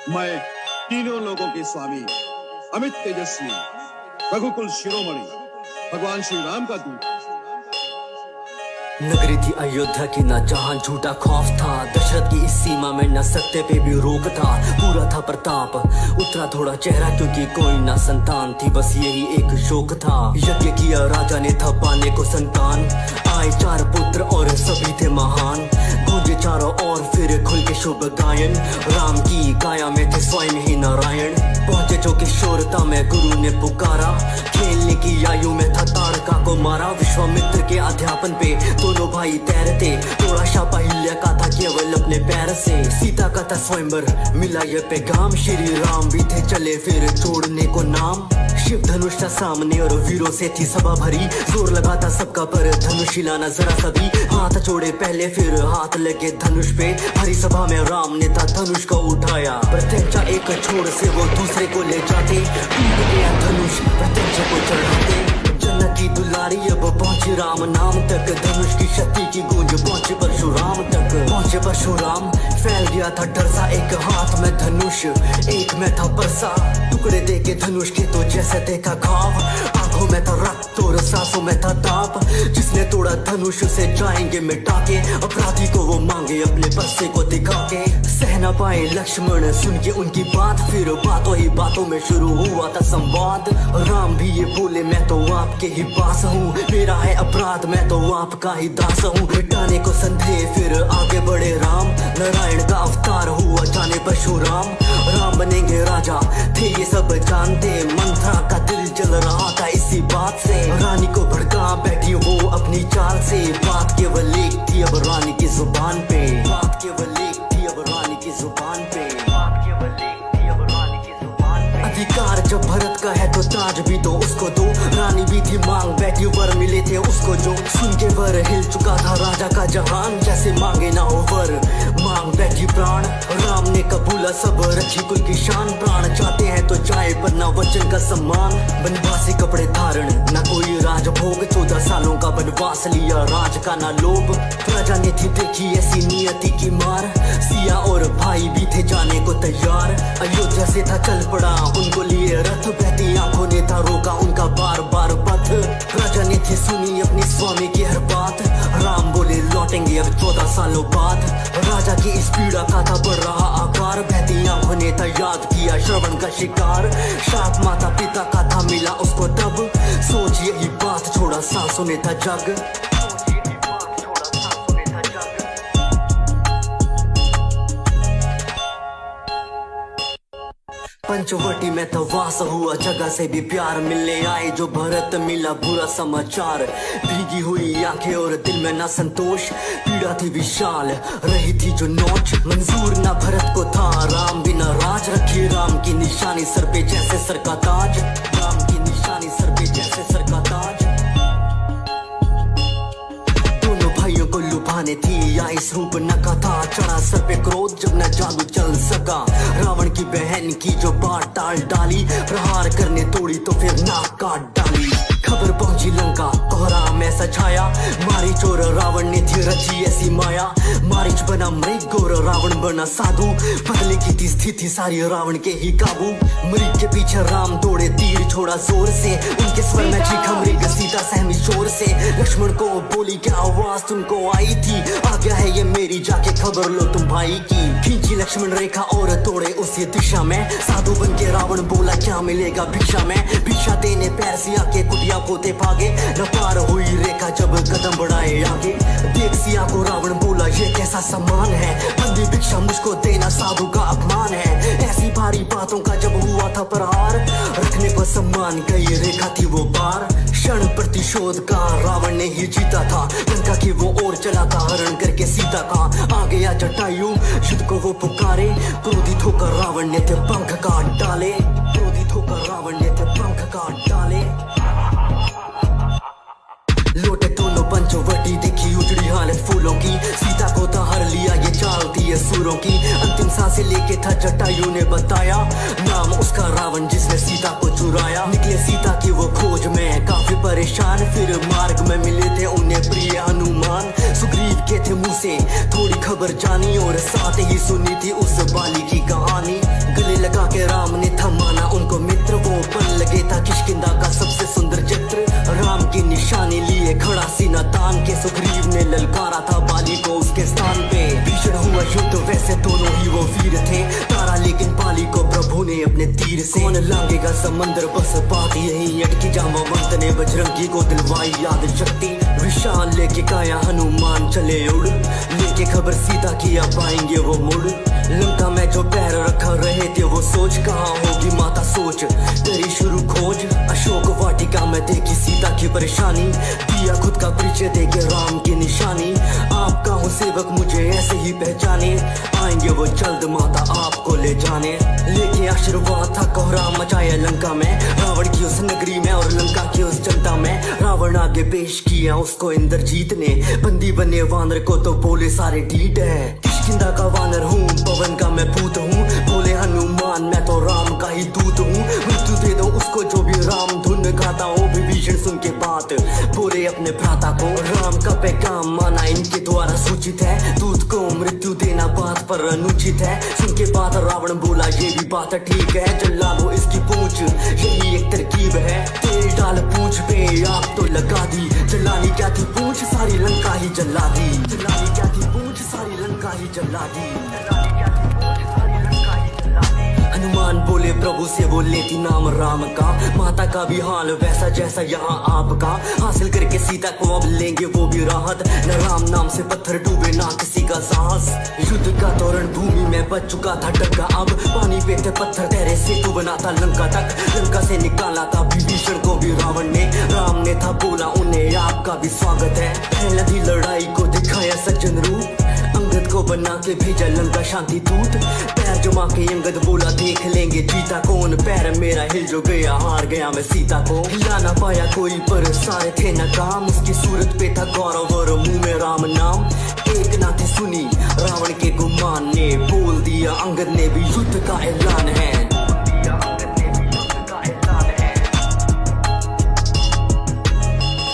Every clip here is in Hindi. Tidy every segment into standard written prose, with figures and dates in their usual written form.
मैं तीनों लोगों के स्वामी अमित तेजस्वी रघुकुल शिरोमणि भगवान श्री राम का दूत। नगरी थी अयोध्या की न जहां झूठा खौफ था, दशरथ की इस सीमा में न सत्य पे भी रोक था। पूरा था प्रताप, उतरा थोड़ा चेहरा क्योंकि कोई ना संतान थी, बस यही एक शोक था। यज्ञ किया राजा ने था पाने को संतान, आए 4 पुत्र और सभी थे महान। गूंजे चारों ओर फिर खुल के शुभ गायन, राम की काया में थे स्वयं ही नारायण। पहुंचे जो किशोरता में गुरु ने पुकारा, खेलने की आयु में था ताड़का को मारा। विश्वामित्र के अध्यापन पे दोनों भाई तैरते, तोड़ा शापा हिल्या का था केवल अपने पैर से। सीता का था स्वयंवर, मिला ये पैगाम, श्री राम भी थे चले फिर छोड़ने को नाम। शिव धनुष था सामने और वीरों से थी सभा भरी, जोर लगा था सबका पर धनुष हिलाना जरा सभी। हाथ जोड़े पहले फिर हाथ लगे धनुष पे, हरी सभा में राम ने था धनुष को उठाया। प्रत्यक्षा एक छोर से वो दूसरे को ले जाते, टूट गया धनुष प्रत्यक्षा को चढ़ाते। जन्नत की दुलारी अब पहुंची राम नाम तक, धनुष की शक्ति की गूंज पहुंचे परशुराम तक। पहुंचे परशुराम, फैल गया था डर सा, एक हाथ में धनुष एक में था परसा। टुकड़े दे के धनुष के तो जैसे देखा घाव, आंखों में था रक्त और सांसों में था ताप। जिसने तोड़ा धनुष से जाएंगे मिटा के, अपराधी को वो मांगे अपने परसे को दिखा के। सह न पाए लक्ष्मण सुन के उनकी बात, फिर बातों ही बातों में शुरू हुआ था संवाद। राम भी ये बोले मैं तो आपके ही पास हूँ, मेरा है अपराध मैं तो आपका ही दास हूँ। मिटाने को संदेह फिर आगे बढ़े राम, नारायण का अवतार हुआ जाने परशुराम। राम बनेंगे राजा थे ये सब जानते, मंथरा का दिल जल रहा था इसी बात से। रानी को भड़का बैठी वो अपनी चाल से, बात केवल एक थी अब रानी की जुबान पे। बात केवल एक थी अब रानी की जुबान पे। बात केवल एक थी अब रानी की जुबान पे। अधिकार जब भरत का है तो ताज भी तो उसको दो, रानी भी थी मांग बैठी वर मिले थे उसको जो। सुन के वर हिल चुका था राजा का जहान, जैसे मांगे ना हो वर मांग बैठी प्राण। राम ने कबूला सब रखी कुल की शान, प्राण चाहते हैं तो जाए पर ना वचन का सम्मान। बनवासी कपड़े धारण ना कोई राजभोग, 14 सालों का बनवास लिया राज का ना लोभ। प्रजा ने थी देखी ऐसी नियति की मार, सिया और भाई भी थे जाने को तैयार। अयोध्या से था चल पड़ा उनको लिए रथ, बहती आंखों ने था रोका उनका बार बार पथ। प्रजा ने थी सुनी अपनी स्वामी की हर बात, राम बोले लौटेंगे अब 14 सालों बाद। राजा की इस पीड़ा का था बढ़ रहा आकार, बहती आंखों ने था याद किया श्रवण का शिकार। शाप माता पिता का था मिला उसको तब, सोच यही बात छोड़ा सांसों ने था जग। पंचवटी में तो वास हुआ, जगह से भी प्यार मिलने आए जो भरत मिला बुरा समाचार। भीगी हुई आंखें और दिल में ना संतोष, पीड़ा थी विशाल रही थी जो नोच। मंजूर ना भरत को था राम बिना राज, रखी राम की निशानी सर पे जैसे सर का ताज। राम की निशानी सर पे जैसे सर का ताज। दोनों भाइयों को लुभाने थी या इस रूप नका था, चढ़ा सर पे क्रोध जब न जादू चल सका। रावण की बहन की जो बात टाल डाली, प्रहार करने तोड़ी तो फिर नाक काट डाली। खबर पहुंची लंका कोहरा में छाया, मारी चोर रावण ने थी रची ऐसी माया। मारीच बना मृग और रावण बना साधु, बदले की थी स्थिति सारी रावण के ही काबू। मृग के पीछे राम दौड़े तीर छोड़ा जोर से, उनके स्वर में चीखा मृग सीता सहमी शोर से। लक्ष्मण को बोली क्या आवाज तुमको आई थी, आ गया है ये मेरी जाके खबर लो तुम भाई की। खींची लक्ष्मण रेखा और तोड़े उसी दिशा में, साधु बन के रावण बोला क्या मिलेगा भिक्षा में। भिक्षा देने पैर सिया के कुटिया पोते भागे, न पार हुई रेखा जब कदम बढ़ाए आगे। देख सिया को रावण बोला ये कैसा सम्मान है, बंदी भिक्षा मुझको देना साधु का अपमान है। ऐसी भारी बातों का जब हुआ था प्रहार, रखने को सम्मान गई रेखा थी वो पार। क्षण प्रतिशोध का रावण ने ही जीता था, लंका की वो ओर चला था हरण करके सीता का। आ गया जटायु युद्ध को वो पुकारे, क्रोधित होकर रावण ने थे पंख काट डाले। क्रोधित होकर रावण ने थे पंख काट डाले। लौटे दोनों पंचवटी देखी उजड़ी हालत फूलों की, सीता को था हर लिया ये चाल थी असुरों की। अंतिम सांसें लेके था जटायु ने बताया, नाम उसका रावण जिसने सीता को चुराया। निकले सीता की वो खोज में काफी परेशान, फिर मार्ग में मिले थे उन्हें प्रिय हनुमान। सुग्रीव के थे मुंह से थोड़ी खबर जानी और साथ ही सुनी थी उस बाली की कहानी। वीर थे तारा, लेकिन पाली को प्रभु ने अपने तीर से। कौन लांगेगा समंदर, बस बात यही अटकी। जामवंत ने बजरंगी को दिलवाई याद शक्ति। विशाल लेके काया हनुमान चले उड़, लेके खबर सीधा किया पाएंगे वो मुड़। लंका में जो पैर रखा रहे थे वो सोच, कहाँ होगी माता सोच तेरी शुरू खोज। अशोक वाटिका में देखी सीता की परेशानी, दिया खुद का परिचय देके राम की निशानी। आपका हूँ सेवक मुझे ऐसे ही पहचाने, आएंगे वो जल्द माता आपको ले जाने। लेके आशीर्वाद था कोहरा मचाया लंका में, रावण की उस नगरी में और लंका की उस जनता में। रावण आगे पेश किया उसको इंद्रजीत ने, बंदी बने वानर को तो बोले सारे ढीठ है। किष्किंधा का वानर हूँ, पवन का मैं पूत हूँ, बोले हनुमान मैं तो राम का ही दूत हूँ। मृत्यु दे दो उसको जो भी राम धुन गाता हो। विभीषण सुन के बात बोले अपने भ्राता को, राम का पैगाम माना इनके द्वारा सूचित है। दूत को मृत्यु देना बात पर अनुचित है। सुन के बात रावण बोला ये भी बात ठीक है, जला लो इसकी पूंछ यही एक तरकीब है। तेल डाल पूंछ पे आग तो लगा दी, जलानी क्या थी पूंछ सारी लंका ही जला दी। जलानी क्या थी पूंछ सारी लंका ही जला दी। हनुमान बोले प्रभु से वो लेती नाम राम का, माता का भी हाल वैसा जैसा यहाँ आपका। हासिल करके सीता को अब लेंगे वो भी राहत, न राम नाम से पत्थर डूबे ना किसी का साहस। युद्ध का तोरण भूमि में बच चुका था डगा, अब पानी पे थे पत्थर तेरे सेतु बना था लंका तक। लंका से निकाला था विभीषण को भी रावण ने, राम ने था बोला उन्हें आपका भी स्वागत है। पहला थी लड़ाई को दिखाया सज्जन रूप, अंगद को बना के भेजा लंका शांति दूत। पैर जमा के अंगद बोला देख लेंगे जीता कौन, पैर मेरा हिल जो गया हार गया मैं सीता को। हिला ना पाया कोई पर सारे थे नाकाम, उसकी सूरत पे था गौरव और मुंह में राम नाम। एक ना थी सुनी रावण के गुमान ने, बोल दिया अंगद ने भी युद्ध का ऐलान है।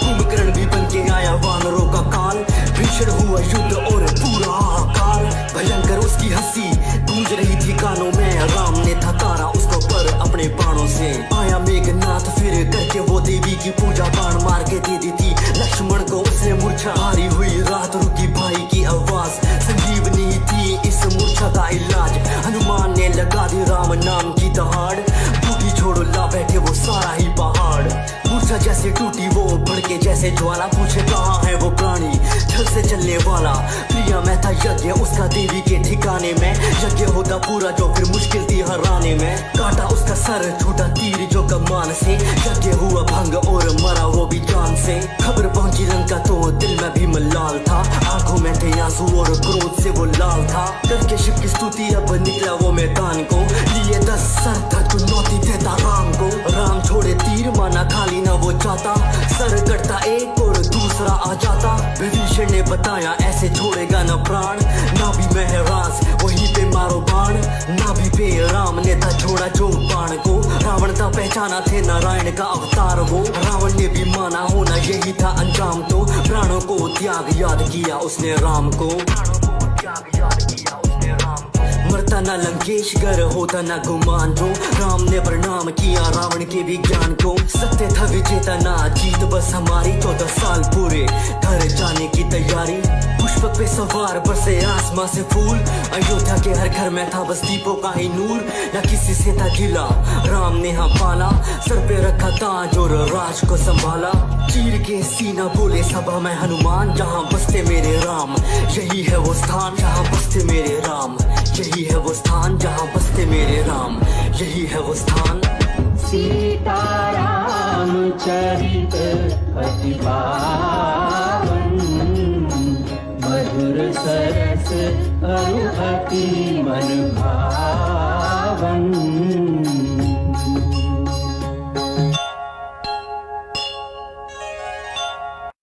कुंभकर्ण भी बन के आया वानरों का काल, भीषण हुआ युद्ध और पूरा हाहाकार। भयंकर उसकी हंसी गूंज रही थी कानों में, राम ने था तारा उसको पर अपने बाणों से। आया मेघनाथ फिर करके वो देवी की पूजा, बाण मार के दे दी थी लक्ष्मण को उसने मूर्छा। हारी हुई रात रुकी भाई की आवाज, संजीवनी थी इस मूर्छा का इलाज। हनुमान ने लगा दी राम नाम की दहाड़, बूटी छोड़ो ला बैठे वो सारा ही पहाड़। मूर्छा जैसे टूटी वो भड़के जैसे ज्वाला, पूछे कहाँ है वो प्राणी छल से चलने वाला। प्रिया में था यज्ञ उसका देवी के ठिकाने में, यज्ञ होता पूरा जो फिर मुश्किल थी हराने में। काटा उसका सर छूटा तीर जो कमान से, यज्ञ हुआ भंग और मरा वो भी जान से। खबर पहुंची लंका तो दिल में भी मलाल था, आंखों में थे आंसू और क्रोध से वो लाल था। करके शिव की स्तुति अब निकला वो मैदान को, लिए 10 सर था चुनौती देता राम को। राम छोड़े तीर माना खाली ना वो चाहता, सर कटता एक और दूसरा आ जाता। विभीषण ने बताया ऐसे छोड़ेगा न प्राण, ना भी महराज वहीं पे मारो बाण। ना भी पे राम ने था छोड़ा जो बाण को, रावण था पहचाना थे नारायण का अवतार वो। रावण ने भी माना होना यही था अंजाम, तो प्राणों को त्याग याद किया उसने राम को। मरता ना लंकेश गर होता ना गुमान जो, राम ने प्रणाम किया रावण के भी ज्ञान को। सत्य था विजेता ना जीत बस हमारी, 14 साल पूरे घर जाने की तैयारी। पुष्पक पे सवार बरसे आसमां से फूल, अयोध्या के हर घर में था बस दीपों का ही नूर। न किसी से था गिला राम ने हाँ पाला, सर पे रखा ताज और राज को संभाला। चीर के सीना बोले सभा में हनुमान, जहाँ बसते मेरे राम यही है वो स्थान। जहाँ बसते मेरे राम यही है वो स्थान, जहाँ बसते मेरे राम यही है वो स्थान। सीताराम चरित अति पावन, मधुर सरस अरु अति मन भावन।